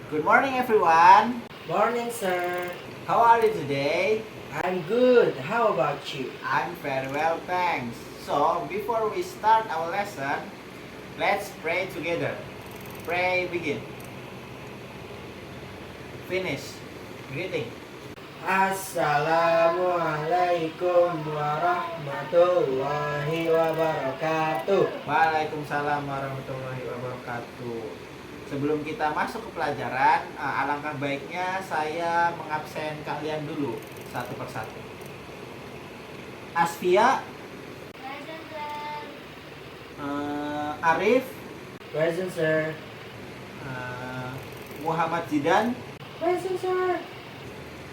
Good morning, everyone. Morning, sir. How are you today? I'm good. How about you? I'm very well, thanks. So, before we start our lesson, let's pray together. Pray, begin. Finish. Greeting. Assalamualaikum warahmatullahi wabarakatuh. Waalaikumsalam warahmatullahi wabarakatuh. Sebelum kita masuk ke pelajaran, alangkah baiknya saya mengabsen kalian dulu satu persatu. Asfia, Arif, Present, sir. Muhammad Zidan. Present, sir.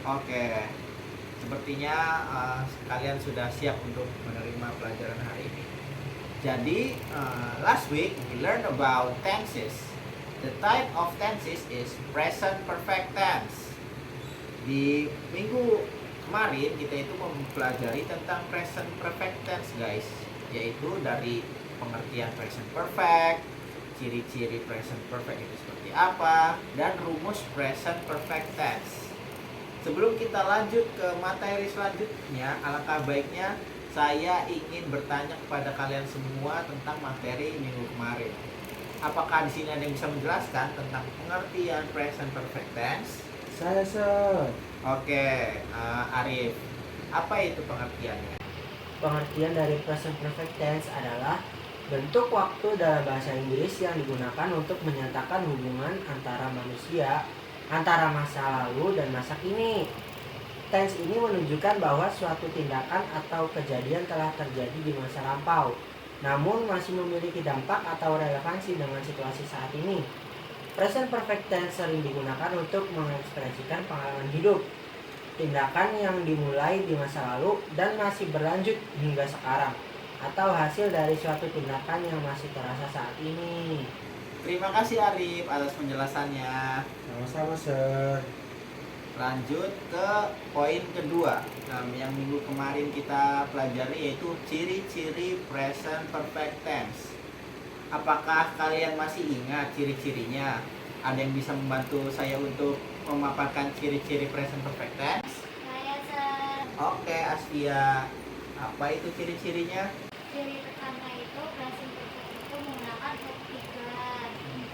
Oke, sepertinya kalian sudah siap untuk menerima pelajaran hari ini. Jadi, last week we learned about tenses. The type of tenses is present perfect tense. Di minggu kemarin kita itu mempelajari tentang present perfect tense, guys, yaitu dari pengertian present perfect, ciri-ciri present perfect itu seperti apa, dan rumus present perfect tense. Sebelum kita lanjut ke materi selanjutnya, alangkah baiknya saya ingin bertanya kepada kalian semua tentang materi minggu kemarin. Apakah di sini ada yang bisa menjelaskan tentang pengertian present perfect tense? Saya, sir. Oke, Arif, apa itu pengertiannya? Pengertian dari present perfect tense adalah bentuk waktu dalam bahasa Inggris yang digunakan untuk menyatakan hubungan antara manusia, antara masa lalu dan masa kini. Tense ini menunjukkan bahwa suatu tindakan atau kejadian telah terjadi di masa lampau, namun masih memiliki dampak atau relevansi dengan situasi saat ini. Present perfect tense sering digunakan untuk mengekspresikan pengalaman hidup, tindakan yang dimulai di masa lalu dan masih berlanjut hingga sekarang, atau hasil dari suatu tindakan yang masih terasa saat ini. Terima kasih Arif atas penjelasannya. Sama-sama, sir. Lanjut ke poin kedua, yang minggu kemarin kita pelajari, yaitu ciri-ciri present perfect tense. Apakah kalian masih ingat ciri-cirinya? Ada yang bisa membantu saya untuk memaparkan ciri-ciri present perfect tense? Saya, sir. Oke, Asfia, apa itu ciri-cirinya? Ciri pertama itu present perfect itu menggunakan verb 3.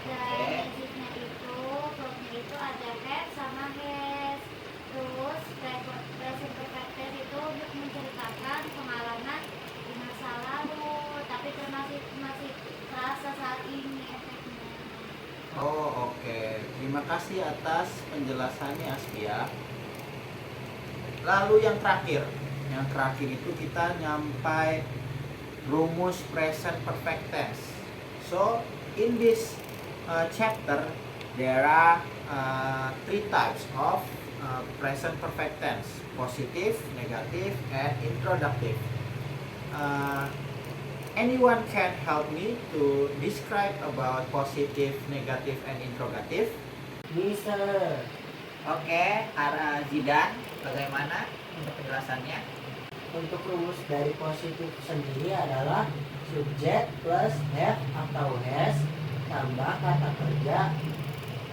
Dan Oke. basicnya itu verbnya itu ada have sama has. Terus present perfect tense itu menceritakan pengalaman di masa lalu, tapi masih terasa saat ini efeknya. Oh, oke. Terima kasih atas penjelasannya, Asfia. Lalu yang terakhir itu kita nyampai rumus present perfect tense. So, in this chapter there are three types of present perfect tense: positive, negative, and introductive. Anyone can help me to describe about positive, negative, and interrogative? Bisa. Oke, Zidan, bagaimana untuk penjelasannya? Untuk rumus dari positif sendiri adalah subjek plus have atau has tambah kata kerja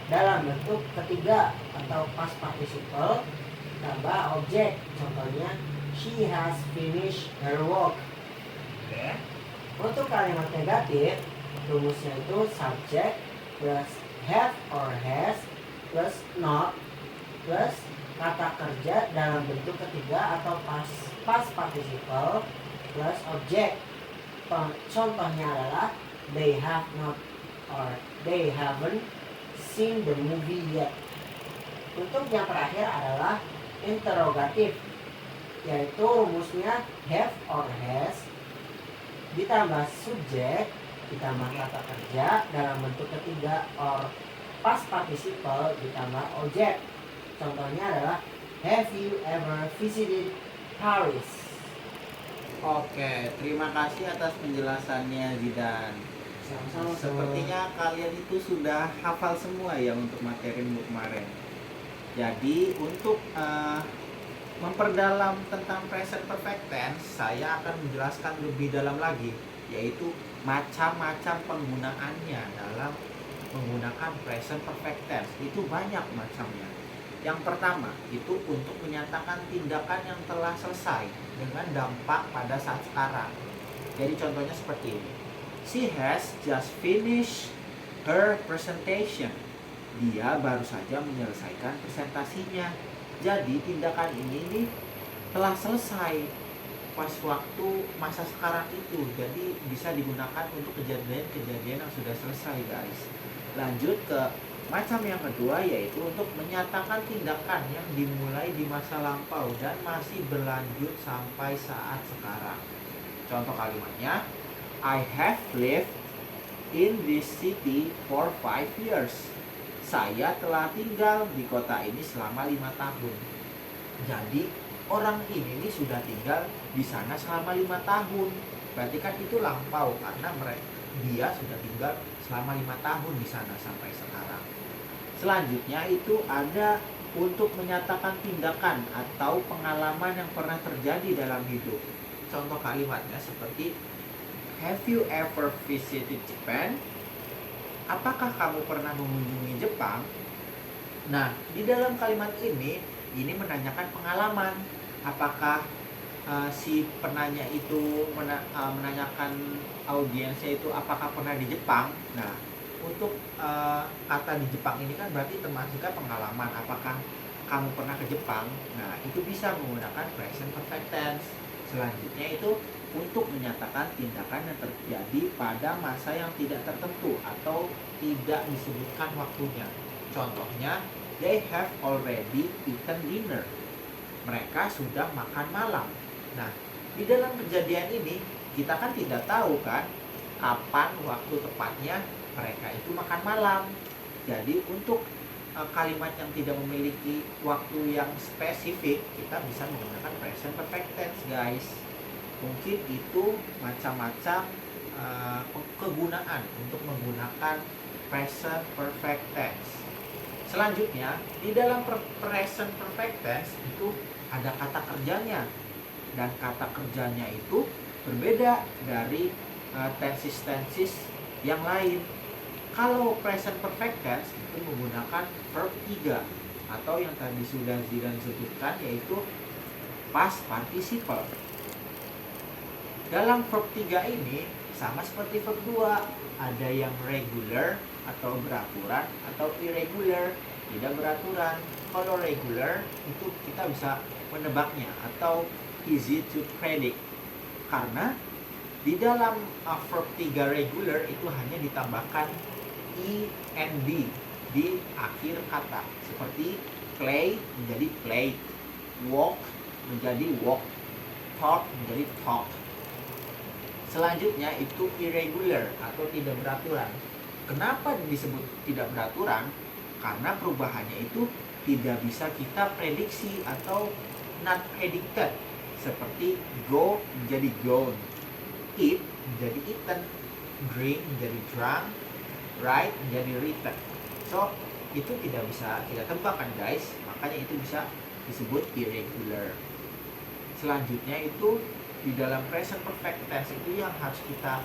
dalam bentuk ketiga atau past participle tambah objek. Contohnya, she has finished her work. Oke. Untuk kalimat negatif, rumusnya itu subject plus have or has plus not plus kata kerja dalam bentuk ketiga atau past participle plus objek. Contohnya adalah they have not or they haven't seen the movie yet. Untuk yang terakhir adalah interrogatif, yaitu rumusnya have or has ditambah subjek ditambah kata kerja dalam bentuk ketiga or past participle ditambah objek. Contohnya adalah have you ever visited Paris? Oke, terima kasih atas penjelasannya, Zidan. Sama-sama. Sepertinya kalian itu sudah hafal semua ya untuk materi minggu kemarin. Jadi untuk memperdalam tentang present perfect tense, saya akan menjelaskan lebih dalam lagi, yaitu macam-macam penggunaannya dalam menggunakan present perfect tense. Itu banyak macamnya. Yang pertama, itu untuk menyatakan tindakan yang telah selesai dengan dampak pada saat sekarang. Jadi contohnya seperti ini. She has just finished her presentation. Dia baru saja menyelesaikan presentasinya. Jadi tindakan ini nih telah selesai pas waktu masa sekarang itu. Jadi bisa digunakan untuk kejadian-kejadian yang sudah selesai, guys. Lanjut ke macam yang kedua, yaitu untuk menyatakan tindakan yang dimulai di masa lampau dan masih berlanjut sampai saat sekarang. Contoh kalimatnya, I have lived in this city for 5 years. Saya telah tinggal di kota ini selama 5 tahun. Jadi orang ini nih sudah tinggal di sana selama 5 tahun. Berarti kan itu lampau karena dia sudah tinggal selama 5 tahun di sana sampai sekarang. Selanjutnya itu ada untuk menyatakan tindakan atau pengalaman yang pernah terjadi dalam hidup. Contoh kalimatnya seperti, have you ever visited Japan? Apakah kamu pernah mengunjungi Jepang? Nah, di dalam kalimat ini menanyakan pengalaman. Apakah si penanya itu menanyakan audiensnya itu apakah pernah di Jepang? Nah, untuk kata di Jepang ini kan berarti termasuknya pengalaman. Apakah kamu pernah ke Jepang? Nah, itu bisa menggunakan present perfect tense. Selanjutnya itu untuk menyatakan tindakan yang terjadi pada masa yang tidak tertentu atau tidak disebutkan waktunya. Contohnya, they have already eaten dinner. Mereka sudah makan malam. Nah, di dalam kejadian ini kita kan tidak tahu kan kapan waktu tepatnya mereka itu makan malam. Jadi untuk kalimat yang tidak memiliki waktu yang spesifik, kita bisa menggunakan present perfect tense, guys. Mungkin itu macam-macam kegunaan untuk menggunakan present perfect tense. Selanjutnya, di dalam present perfect tense itu ada kata kerjanya. Dan kata kerjanya itu berbeda dari tenses yang lain. Kalau present perfect tense itu menggunakan verb 3 atau yang tadi sudah Zidan sebutkan, yaitu past participle. Dalam verb 3 ini sama seperti verb 2, ada yang regular atau beraturan atau irregular, tidak beraturan. Kalau regular itu kita bisa menebaknya atau easy to predict, karena di dalam verb 3 regular itu hanya ditambahkan ing di akhir kata, seperti play menjadi played, walk menjadi walk, talk menjadi talk. Selanjutnya itu irregular atau tidak beraturan. Kenapa disebut tidak beraturan? Karena perubahannya itu tidak bisa kita prediksi atau not predicted, seperti go menjadi gone, eat menjadi eaten, drink menjadi drunk, write menjadi written. So itu tidak bisa kita tebak kan, guys, makanya itu bisa disebut irregular. Selanjutnya itu di dalam present perfect tense itu yang harus kita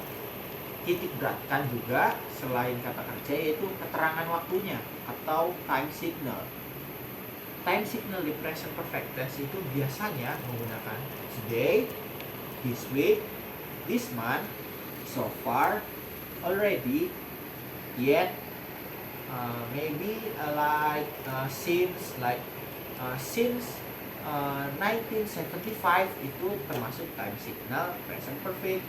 titik beratkan juga selain kata kerja, yaitu keterangan waktunya atau time signal. Time signal di present perfect tense itu biasanya menggunakan today, this week, this month, so far, already, yet, maybe since 1975 itu termasuk time signal present perfect.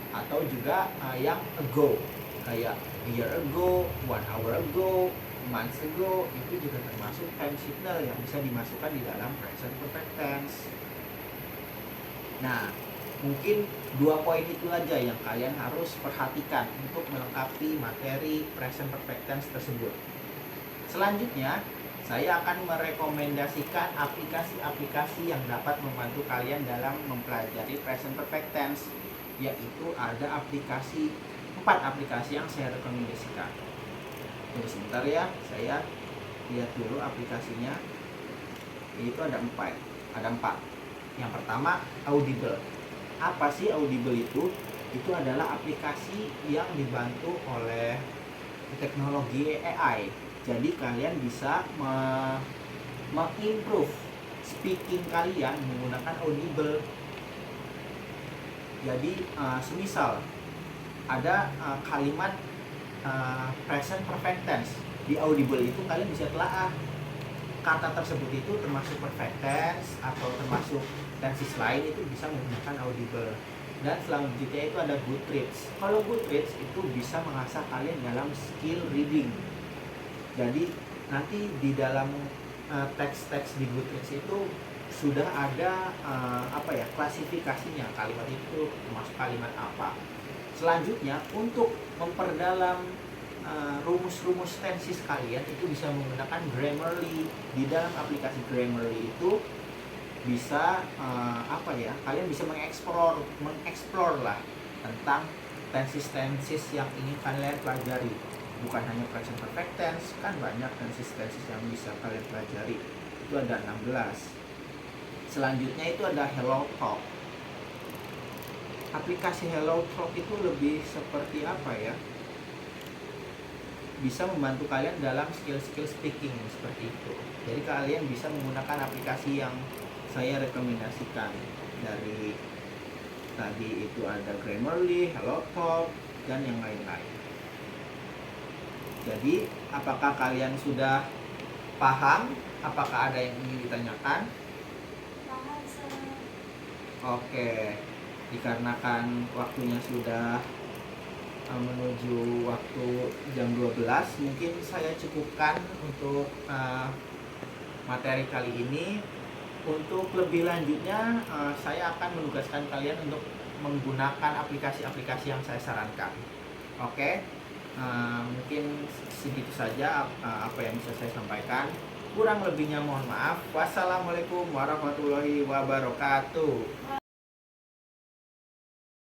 Atau juga yang ago, kayak a year ago, 1 hour ago, months ago, itu juga termasuk time signal yang bisa dimasukkan di dalam present perfect tense. Nah, mungkin 2 poin itu aja yang kalian harus perhatikan untuk melengkapi materi present perfect tense tersebut. Selanjutnya, saya akan merekomendasikan aplikasi-aplikasi yang dapat membantu kalian dalam mempelajari present perfect tense, yaitu ada 4 aplikasi yang saya rekomendasikan. Tunggu sebentar ya, saya lihat dulu aplikasinya. Itu ada 4. Yang pertama, Audible. Apa sih Audible itu? Itu adalah aplikasi yang dibantu oleh teknologi AI. Jadi kalian bisa mengimprove speaking kalian menggunakan Audible. Jadi semisal ada kalimat present perfect tense di Audible itu, kalian bisa telaah kata tersebut itu termasuk perfect tense atau termasuk tenses lain, itu bisa menggunakan Audible. Dan selanjutnya itu ada Goodreads. Kalau Goodreads itu bisa mengasah kalian dalam skill reading. Jadi nanti di dalam teks-teks di Goodreads itu sudah ada klasifikasinya, kalimat itu termasuk kalimat apa. Selanjutnya untuk memperdalam rumus-rumus tenses kalian itu bisa menggunakan Grammarly. Di dalam aplikasi Grammarly itu bisa kalian bisa mengeksplor lah tentang tenses yang ingin kalian pelajari. Bukan hanya present perfect tense, kan banyak tenses yang bisa kalian pelajari. Itu ada 16. Selanjutnya itu ada HelloTalk. Aplikasi HelloTalk itu lebih seperti apa ya? Bisa membantu kalian dalam skill-skill speaking seperti itu. Jadi kalian bisa menggunakan aplikasi yang saya rekomendasikan. Dari tadi itu ada Grammarly, HelloTalk, dan yang lain-lain. Jadi apakah kalian sudah paham? Apakah ada yang ingin ditanyakan? Paham, Sir. Oke, dikarenakan waktunya sudah menuju waktu jam 12, mungkin saya cukupkan untuk materi kali ini. Untuk lebih lanjutnya saya akan menugaskan kalian untuk menggunakan aplikasi-aplikasi yang saya sarankan. Oke, mungkin segitu saja apa yang bisa saya sampaikan. Kurang lebihnya mohon maaf. Wassalamualaikum warahmatullahi wabarakatuh.